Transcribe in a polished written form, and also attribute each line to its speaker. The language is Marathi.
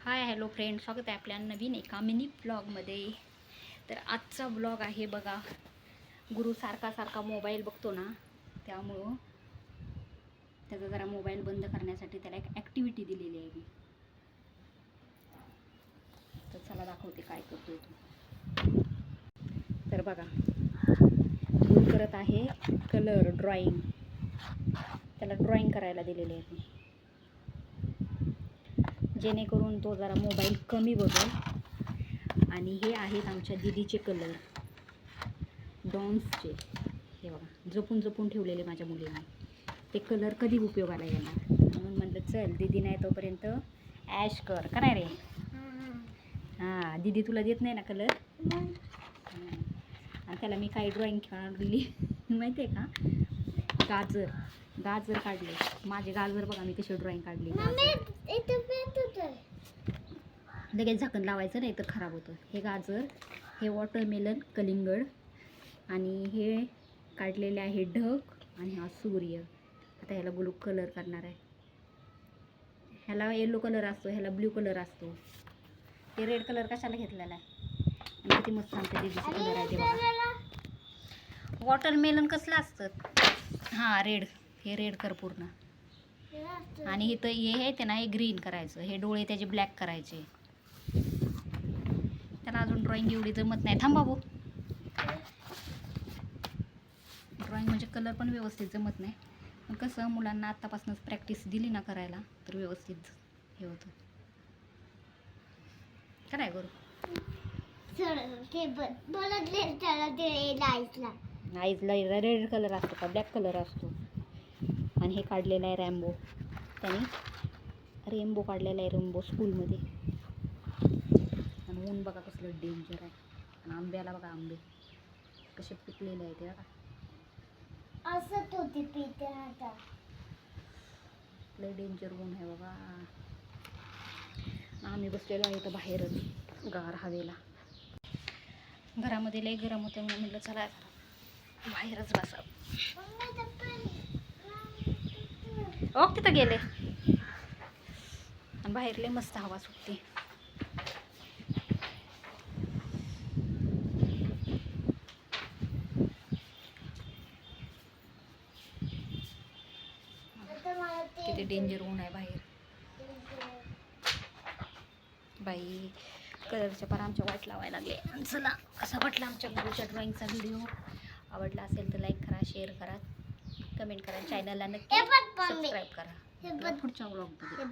Speaker 1: हाय हॅलो फ्रेंड, स्वागत आहे आपल्या नवीन एका मिनी ब्लॉगमध्ये. तर आजचा ब्लॉग आहे बघा. गुरु सारखा मोबाईल बघतो ना, त्यामुळं त्याचा जरा मोबाईल बंद करण्यासाठी त्याला एक ॲक्टिव्हिटी दिलेली आहे मी. तर चला दाखवते काय करतोय तो. तर बघा, गुरु करत आहे कलर ड्रॉइंग. त्याला ड्रॉइंग करायला दिलेले आहे मी, जेणेकरून तो जरा मोबाईल कमी बघेल. आणि हे आहेत आमच्या दीदीचे कलर, डॉन्सचे. हे बघा, जपून जपून ठेवलेले माझ्या मुलीने. ते कलर कधी उपयोगाला येणार, म्हणून म्हटलं चल दीदी नाही तोपर्यंत ॲश कर. का नाही रे? हां, दीदी तुला देत नाही ना कलर. आणि त्याला मी काही ड्रॉइंग काढली माहिती आहे का? गाजर काढले. माझे गाजर बघा मी कशी ड्रॉइंग काढली. लगेच झाकण लावायचं नाही तर खराब होतं. हे गाजर, हे वॉटरमेलन, कलिंगड, आणि हे काढलेले आहे ढग, आणि हा सूर्य. आता ह्याला ब्लू कलर करणार आहे. ह्याला येलो कलर असतो, ह्याला ब्ल्यू कलर असतो. हे रेड कलर कशाला घेतलेला आहे? आणि किती मस्त आमच्या दीदीचे कलर आहे ते बघा. वॉटरमेलन कसलं असतं? हां, रेड. हे रेड कर पूर्ण. आणि इथं हे आहे ते ना, हे ग्रीन करायचं. हे डोळे त्याचे ब्लॅक करायचे. त्याला अजून ड्रॉइंग एवढी जमत नाही. थांब बाबू. ड्रॉइंग म्हणजे कलर पण व्यवस्थित जमत नाही. पण कसं मुलांना आत्तापासूनच प्रॅक्टिस दिली ना करायला, तर व्यवस्थित हे होतं. काय करू? आईजला रेड कलर असतो का ब्लॅक कलर असतो? आणि हे काढलेलं आहे रॅम्बो. त्याने रेम्बो काढलेला आहे, रेम्बो स्कूलमध्ये. आणि ऊन बघा कसलं डेंजर आहे. आणि आंब्याला बघा, आंबे कसे पिकलेले आहेत ते बघा. लय डेंजर ऊन आहे बघा. आम्ही बसलेलो आहे इथं बाहेरच गार हवेला. घरामध्ये लय गरम होतं म्हणून म्हटलं चला बाहेरच बसा. ओ तिथं गेले. आणि बाहेर लय मस्त हवा सुटते. किती डेंजर ऊन आहे बाहेर. बाई कलरच्या पण आमच्या वाट लावायला लागले. चला, कसा वाटला आमच्या गुरुच्या ड्रॉइंगचा व्हिडिओ? आवडला असेल तर लाईक करा, शेअर करा, कमेंट करा, चॅनलला नक्की सबस्क्राईब करा. पुढच्या व्लॉगमध्ये